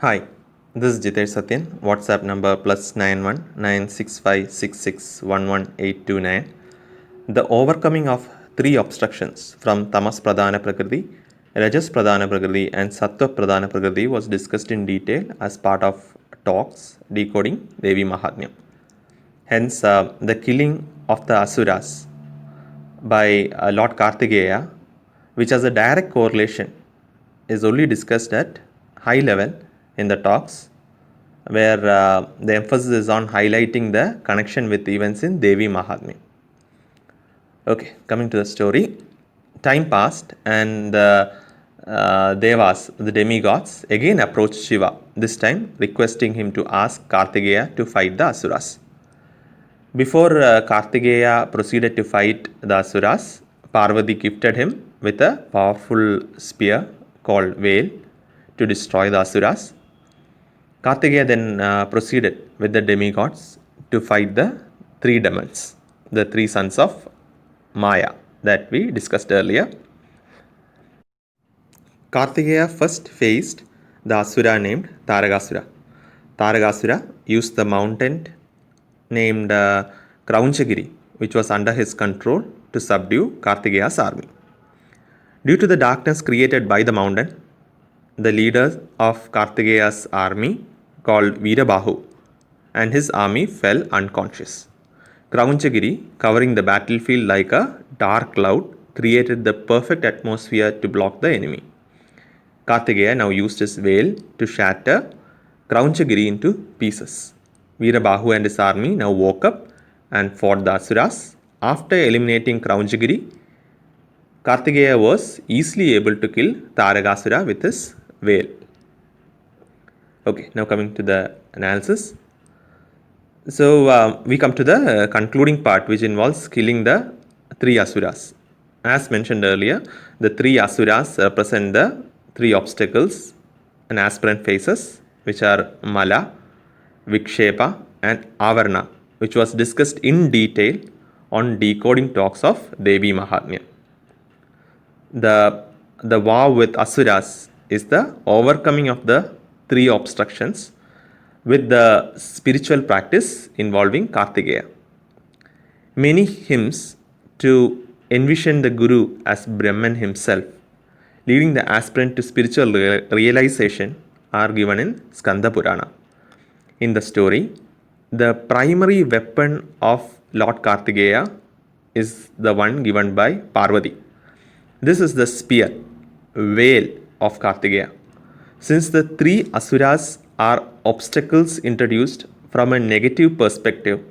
Hi, this is Jitesh Satyan. WhatsApp number +91 965661189. The overcoming of three obstructions from Tamas Pradhana Prakriti, Rajas Pradhana Prakriti, and Sattva Pradhana Prakriti was discussed in detail as part of talks decoding Devi Mahatmyam. Hence, the killing of the Asuras by Lord Kartigeya, which has a direct correlation, is only discussed at high level in the talks, where the emphasis is on highlighting the connection with events in Devi Mahatmya. Okay, coming to the story. Time passed and the Devas, the demigods, again approached Shiva, this time requesting him to ask Kartigeya to fight the Asuras. Before Kartigeya proceeded to fight the Asuras, Parvati gifted him with a powerful spear called Veil to destroy the Asuras. Kartigeya then proceeded with the demigods to fight the three demons, the three sons of Maya that we discussed earlier. Kartigeya first faced the Asura named Taragasura. Taragasura used the mountain named Kraunchagiri, which was under his control, to subdue Kartigeya's army. Due to the darkness created by the mountain, the leader of Kartigeya's army, called Veerabahu, and his army fell unconscious. Kraunchagiri, covering the battlefield like a dark cloud, created the perfect atmosphere to block the enemy. Kartigeya now used his veil to shatter Kraunchagiri into pieces. Veerabahu and his army now woke up and fought the Asuras. After eliminating Kraunchagiri, Kartigeya was easily able to kill Taragasura with his veil. Okay, now coming to the analysis. So we come to the concluding part, which involves killing the three Asuras. As mentioned earlier, the three Asuras represent the three obstacles an aspirant faces, which are Mala, Vikshepa, and Avarna, which was discussed in detail on decoding talks of Devi Mahatmya. The vow with Asuras is the overcoming of the three obstructions with the spiritual practice involving Kartigeya. Many hymns to envision the Guru as Brahman himself, leading the aspirant to spiritual realization, are given in Skanda Purana. In the story, the primary weapon of Lord Kartigeya is the one given by Parvati. This is the spear, veil of Kartigeya. Since the three Asuras are obstacles introduced from a negative perspective,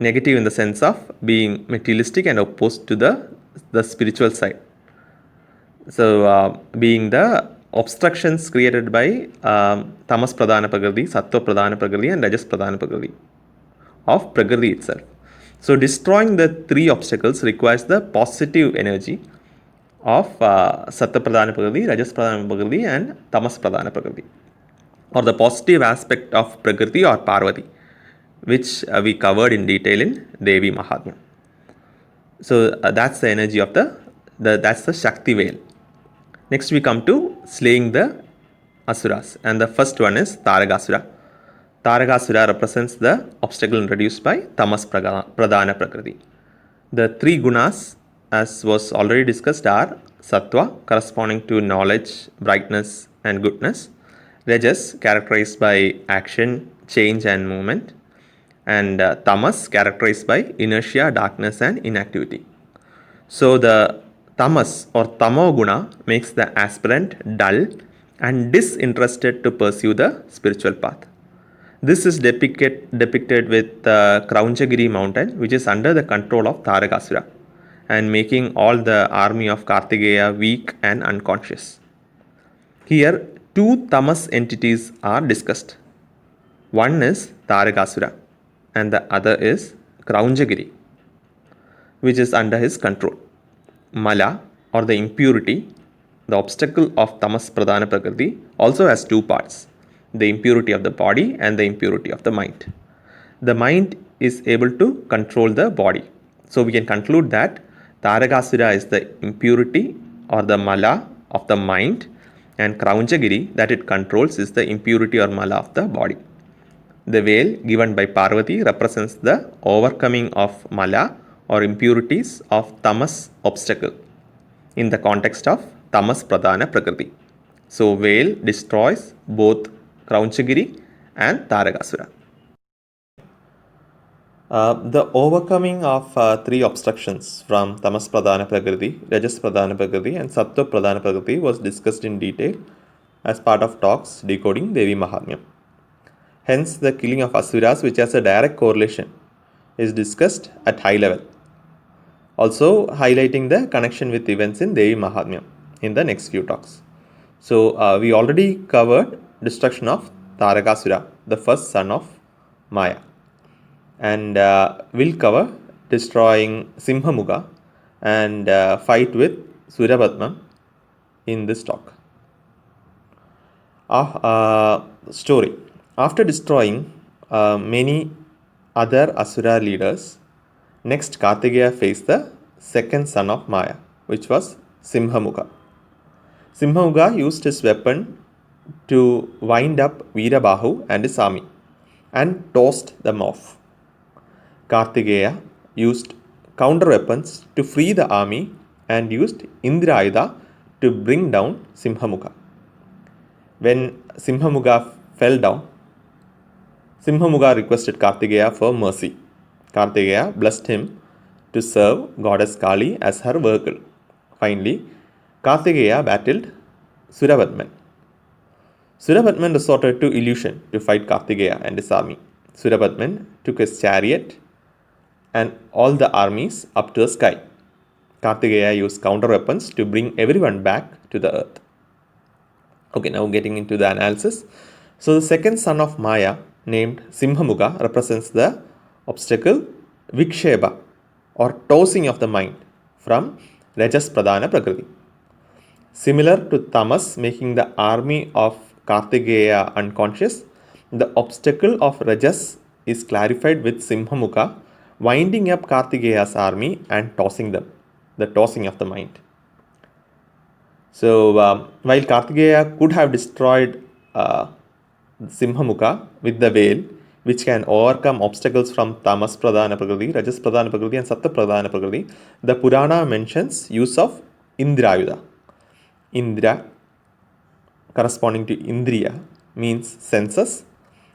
negative in the sense of being materialistic and opposed to the spiritual side. So, being the obstructions created by Tamas Pradhana Prakriti, Sattva Pradhana Prakriti, and Rajas Pradhana Prakriti of Prakriti itself. So, destroying the three obstacles requires the positive energy of Sattva Pradhana Prakriti, Rajas Pradhana Prakriti, and Tamas Pradhana Prakriti, or the positive aspect of Prakriti or Parvati, which we covered in detail in Devi Mahatmya. So, that's the energy of that's the Shakti veil. Next we come to slaying the Asuras, and the first one is Taragasura. Taragasura represents the obstacle introduced by Tamas Pradhana Prakriti. The three gunas, as was already discussed, are Sattva, corresponding to knowledge, brightness, and goodness; Rajas, characterized by action, change, and movement; and Tamas, characterized by inertia, darkness, and inactivity. So the tamas or tamoguna makes the aspirant dull and disinterested to pursue the spiritual path. This is depicted with Kraunchagiri mountain, which is under the control of Taragasura, and making all the army of Kartigeya weak and unconscious. Here, two tamas entities are discussed. One is Taragasura and the other is Kraunchagiri, which is under his control. Mala, or the impurity, the obstacle of Tamas Pradhana Prakriti, also has two parts: the impurity of the body and the impurity of the mind. The mind is able to control the body. So we can conclude that Taragasura is the impurity or the Mala of the mind, and Kraunchagiri that it controls is the impurity or mala of the body. The veil given by Parvati represents the overcoming of mala or impurities of tamas obstacle in the context of tamas pradhana prakriti. So veil destroys both Kraunchagiri and Tarakasura. The overcoming of three obstructions from Tamas Pradhana Prakriti, Rajas Pradhana Prakriti, and Sattva Pradhana Prakriti was discussed in detail as part of talks decoding Devi Mahatmyam. Hence, the killing of Asuras, which has a direct correlation, is discussed at high level. Also, highlighting the connection with events in Devi Mahatmyam in the next few talks. So, we already covered destruction of Tarakasura, the first son of Maya. And we'll cover destroying Simhamukha and fight with Suryapadman in this talk. Story. After destroying many other Asura leaders, next Kartikeya faced the second son of Maya, which was Simhamukha. Simhamukha used his weapon to wind up Veerabahu and his army and tossed them off. Kartikeya used counter weapons to free the army and used Indrayudha to bring down Simhamukha. When Simhamukha fell down, Simhamukha requested Kartikeya for mercy. Kartikeya blessed him to serve goddess Kali as her vehicle. Finally, Kartikeya battled Suryapadman. Suryapadman resorted to illusion to fight Kartikeya and his army. Suryapadman took his chariot and all the armies up to the sky. Kartikeya used counter weapons to bring everyone back to the earth. Okay, now getting into the analysis. So the second son of Maya, named Simhamukha, represents the obstacle Viksheba or tossing of the mind from Rajas Pradhana Prakriti. Similar to Tamas making the army of Kartikeya unconscious, the obstacle of Rajas is clarified with Simhamukha winding up Kartikeya's army and tossing them, the tossing of the mind. So, while Kartikeya could have destroyed Simhamukha with the veil, which can overcome obstacles from Tamas Pradhana Prakriti, Rajas Pradhana Prakriti, and Sattva Pradhana Prakriti, the Purana mentions use of Indrayudha. Indra, corresponding to Indriya, means senses,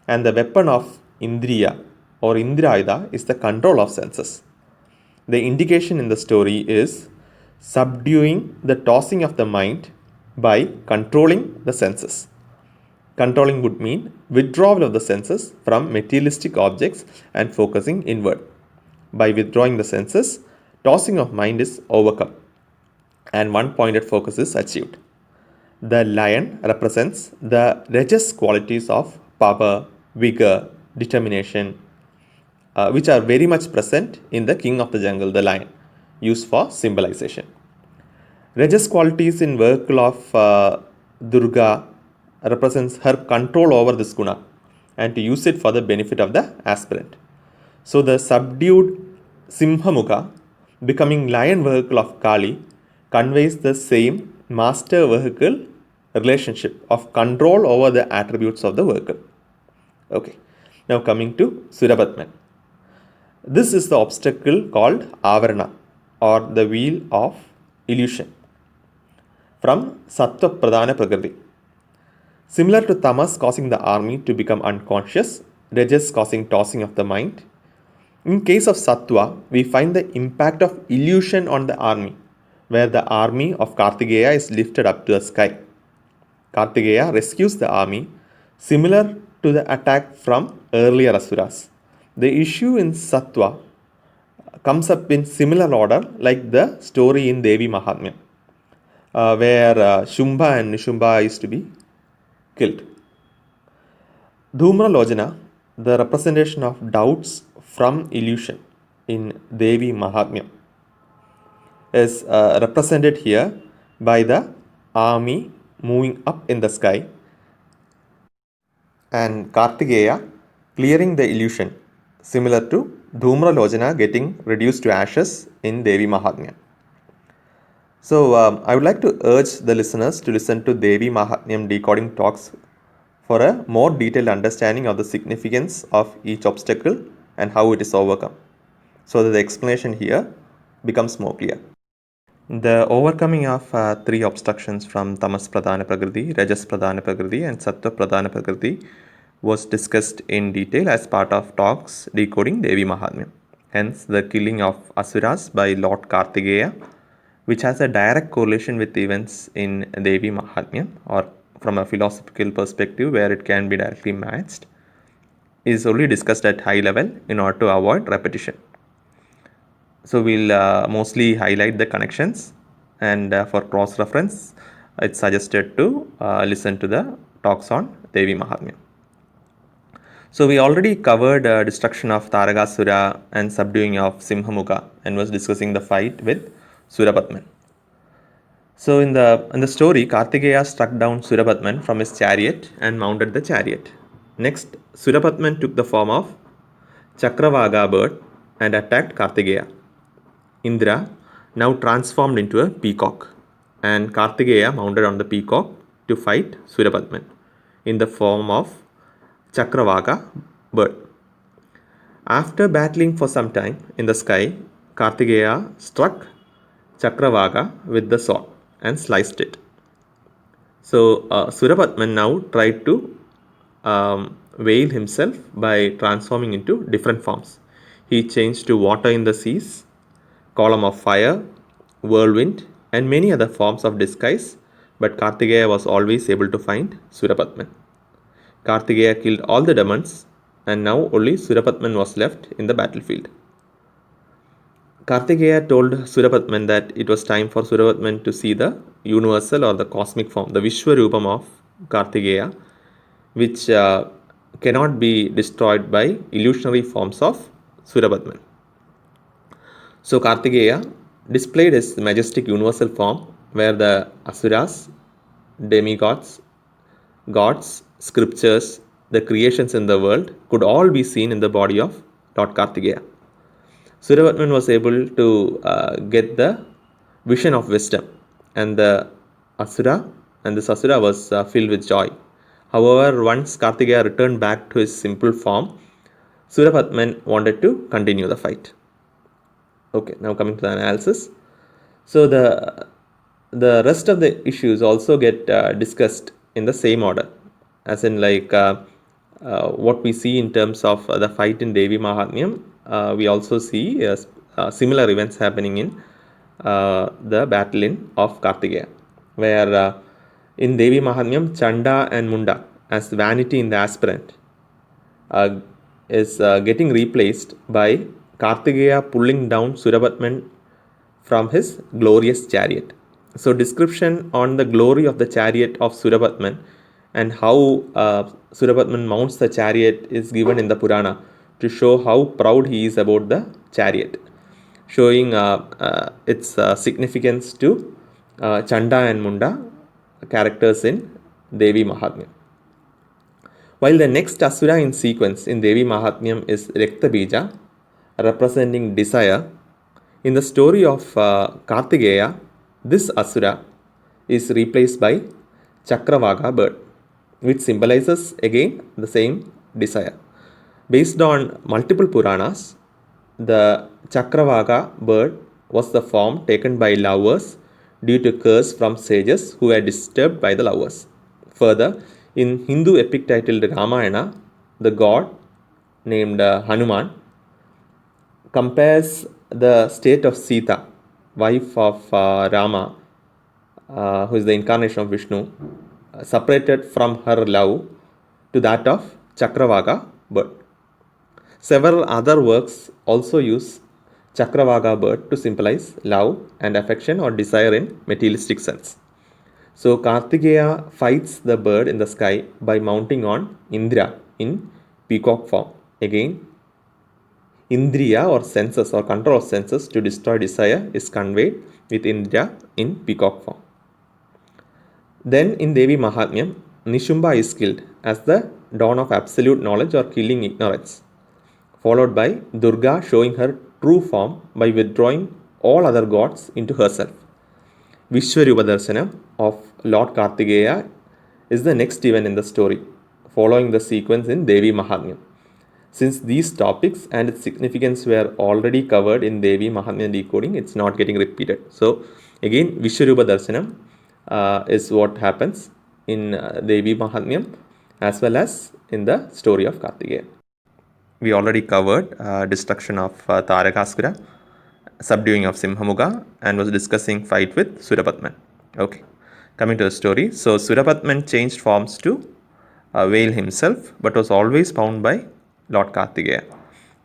and the weapon of Indriya or Indrayudha is the control of senses. The indication in the story is subduing the tossing of the mind by controlling the senses. Controlling would mean withdrawal of the senses from materialistic objects and focusing inward. By withdrawing the senses, tossing of mind is overcome and one pointed focus is achieved. The lion represents the Rajas qualities of power, vigor, determination, which are very much present in the king of the jungle, the lion, used for symbolization. Rajas qualities in vehicle of Durga represents her control over this guna and to use it for the benefit of the aspirant. So the subdued Simhamukha becoming lion vehicle of Kali conveys the same master vehicle relationship of control over the attributes of the vehicle. Okay, now coming to Suryapadman. This is the obstacle called Avarana or the wheel of illusion from Sattva Pradhana Prakriti. Similar to Tamas causing the army to become unconscious, Rajas causing tossing of the mind. In case of Sattva, we find the impact of illusion on the army, where the army of Kartikeya is lifted up to the sky. Kartikeya rescues the army, similar to the attack from earlier Asuras. The issue in Sattva comes up in similar order like the story in Devi Mahatmya, where Shumbha and Nishumba is to be killed. Dhumra Lojana, the representation of doubts from illusion in Devi Mahatmya, is represented here by the army moving up in the sky and Kartikeya clearing the illusion, similar to Dhumra Lojana getting reduced to ashes in Devi Mahatmya. So, I would like to urge the listeners to listen to Devi Mahatmyam decoding talks for a more detailed understanding of the significance of each obstacle and how it is overcome, so that the explanation here becomes more clear. The overcoming of three obstructions from Tamas Pradhana Prakriti, Rajas Pradhana Prakriti, and Sattva Pradhana Prakriti was discussed in detail as part of talks decoding Devi Mahatmyam. Hence, the killing of Asuras by Lord Kartikeya, which has a direct correlation with events in Devi Mahatmyam, or from a philosophical perspective where it can be directly matched, is only discussed at high level in order to avoid repetition. So we'll mostly highlight the connections, and for cross reference it's suggested to listen to the talks on Devi Mahatmya. So we already covered destruction of Taragasura and subduing of Simhamukha, and was discussing the fight with Surapatman. So in the story, Kartikeya struck down Surapatman from his chariot and mounted the chariot. Next, Surapatman took the form of Chakravaga bird and attacked Kartikeya. Indra, now transformed into a peacock, and Kartikeya mounted on the peacock to fight Surapatman in the form of Chakravaga bird. After battling for some time in the sky, Kartikeya struck Chakravaga with the sword and sliced it. So Surapatman now tried to veil himself by transforming into different forms. He changed to water in the seas, column of fire, whirlwind, and many other forms of disguise, but Kartikeya was always able to find Surapatman. Kartikeya killed all the demons, and now only Surapatman was left in the battlefield. Kartikeya told Surapatman that it was time for Surapatman to see the universal or the cosmic form, the Vishwarupam of Kartikeya, which cannot be destroyed by illusionary forms of Surapatman. So Kartikeya displayed his majestic universal form, where the Asuras, demigods, gods, scriptures, the creations in the world could all be seen in the body of Lord Kartikeya. Surapatman was able to get the vision of wisdom, and the Asura and this Asura was filled with joy. However, once Kartikeya returned back to his simple form, Surapatman wanted to continue the fight. Okay, now coming to the analysis. So the rest of the issues also get discussed in the same order, as in like what we see in terms of the fight in Devi Mahatmyam. We also see similar events happening in the battle of Kartikeya, where in Devi Mahatmyam, Chanda and Munda as vanity in the aspirant is getting replaced by Kartikeya pulling down Surapatman from his glorious chariot. So description on the glory of the chariot of Surapatman and how Surapatman mounts the chariot is given in the Purana to show how proud he is about the chariot, showing its significance to Chanda and Munda characters in Devi Mahatmyam. While the next Asura in sequence in Devi Mahatmyam is Rektabija, representing desire, in the story of Kartikeya, this Asura is replaced by Chakravaga bird, which symbolizes again the same desire. Based on multiple Puranas, the Chakravaga bird was the form taken by lovers due to curse from sages who were disturbed by the lovers. Further, in Hindu epic titled Ramayana, the god named Hanuman compares the state of Sita, wife of Rama, who is the incarnation of Vishnu, separated from her love, to that of Chakravaga bird. Several other works also use Chakravaga bird to symbolize love and affection or desire in materialistic sense. So Kartikeya fights the bird in the sky by mounting on Indra in peacock form. Again, Indriya or senses or control of senses to destroy desire is conveyed with Indra in peacock form. Then in Devi Mahatmyam, Nishumba is killed as the dawn of absolute knowledge or killing ignorance, followed by Durga showing her true form by withdrawing all other gods into herself. Vishwarupa Darshanam of Lord Kartigeya is the next event in the story, following the sequence in Devi Mahatmyam. Since these topics and its significance were already covered in Devi Mahatmya decoding, it's not getting repeated. So again, Vishwarupa Darshanam is what happens in Devi Mahatmyam as well as in the story of Kartigeya. We already covered destruction of Tarakasura, subduing of Simhamuga, and was discussing fight with Surapatman. Okay, coming to the story. So Surapatman changed forms to veil himself, but was always bound by Lord Kartigeya.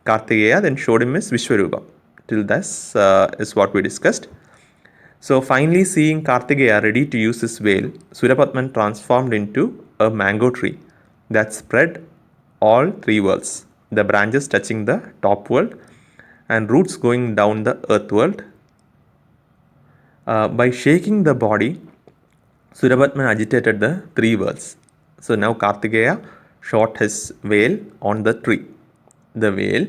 Kartigeya then showed him his Vishwarupa. Till this is what we discussed. So finally, seeing Kartigeya ready to use his veil, Surapatman transformed into a mango tree that spread all three worlds, the branches touching the top world and roots going down the earth world. By shaking the body, Surapatman agitated the three worlds. So now Kartigeya shot his veil on the tree. The veil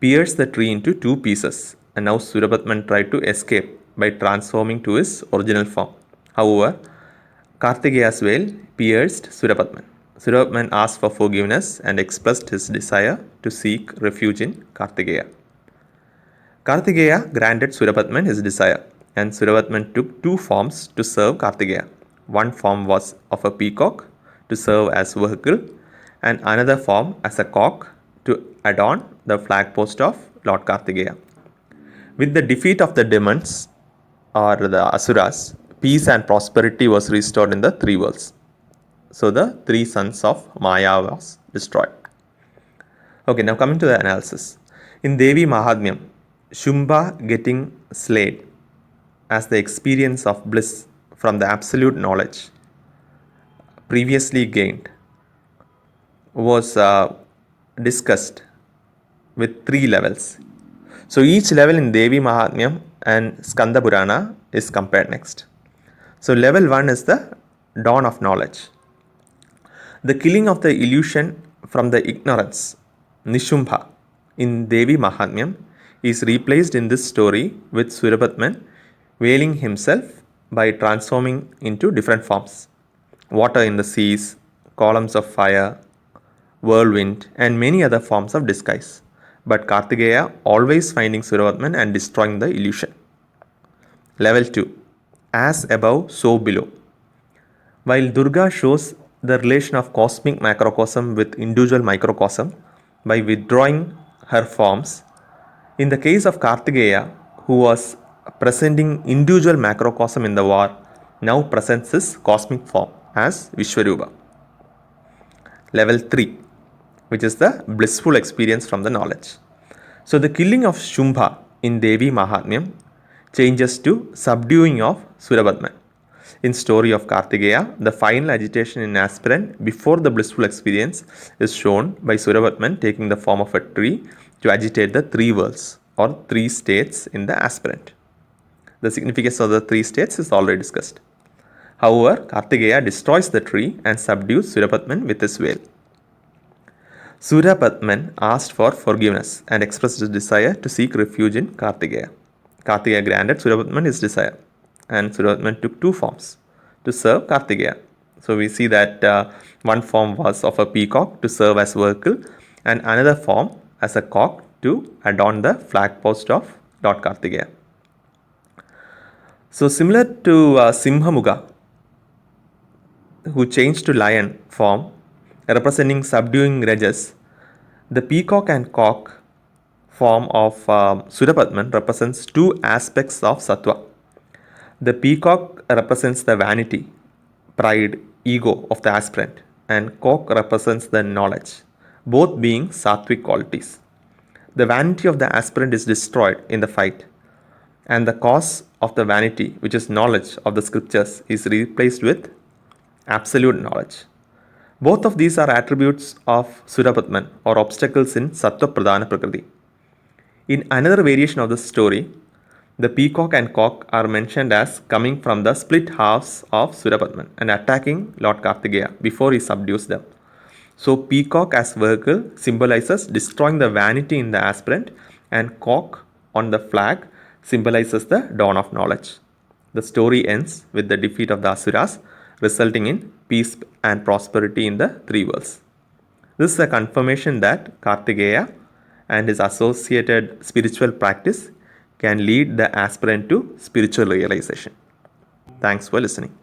pierced the tree into two pieces, and now Surapatman tried to escape by transforming to his original form. However, Kartigeya's veil pierced Surapatman. Surapatman asked for forgiveness and expressed his desire to seek refuge in Kartigeya. Kartigeya granted Surapatman his desire, and Surapatman took two forms to serve Kartigeya. One form was of a peacock to serve as vehicle, and another form as a cock to adorn the flag post of Lord Kartigeya. With the defeat of the demons or the asuras, peace and prosperity was restored in the three worlds. So the three sons of Maya was destroyed. Okay, now coming to the analysis. In Devi Mahatmyam, Shumba getting slayed as the experience of bliss from the absolute knowledge previously gained was discussed with three levels. So each level in Devi Mahatmyam and Skanda Purana is compared next. So level 1 is the dawn of knowledge. The killing of the illusion from the ignorance, Nishumbha, in Devi Mahatmyam is replaced in this story with Surapatman veiling himself by transforming into different forms. Water in the seas, columns of fire, whirlwind, and many other forms of disguise. But Kartigeya always finding Surapatman and destroying the illusion. Level 2. As above, so below. While Durga shows the relation of cosmic macrocosm with individual microcosm by withdrawing her forms, in the case of Kartigeya, who was presenting individual macrocosm in the war, now presents his cosmic form as Vishwarupa. Level 3, which is the blissful experience from the knowledge. So the killing of Shumbha in Devi Mahatmyam changes to subduing of Surapatman. In story of Kartigeya, the final agitation in aspirant before the blissful experience is shown by Surapatman taking the form of a tree to agitate the three worlds or three states in the aspirant. The significance of the three states is already discussed. However, Kartigeya destroys the tree and subdues Surapatman with his veil. Surapatman asked for forgiveness and expressed his desire to seek refuge in Kartigeya. Kartigeya granted Surapatman his desire, and Surapatman took two forms to serve Kartigeya. So we see that one form was of a peacock to serve as vehicle, and another form as a cock to adorn the flag post of Lord Kartigeya. So similar to Simhamuga, who changed to lion form, representing subduing rajas, the peacock and cock form of Surapatman represents two aspects of sattva. The peacock represents the vanity, pride, ego of the aspirant, and cock represents the knowledge, both being sattvic qualities. The vanity of the aspirant is destroyed in the fight, and the cause of the vanity, which is knowledge of the scriptures, is replaced with absolute knowledge. Both of these are attributes of Surapatman or obstacles in Sattva Pradhana Prakriti. In another variation of the story, the peacock and cock are mentioned as coming from the split halves of Surapatman and attacking Lord Kartigeya before he subdues them. So peacock as vehicle symbolizes destroying the vanity in the aspirant, and cock on the flag symbolizes the dawn of knowledge. The story ends with the defeat of the Asuras, resulting in peace and prosperity in the three worlds. This is a confirmation that Kartikeya and his associated spiritual practice can lead the aspirant to spiritual realization. Thanks for listening.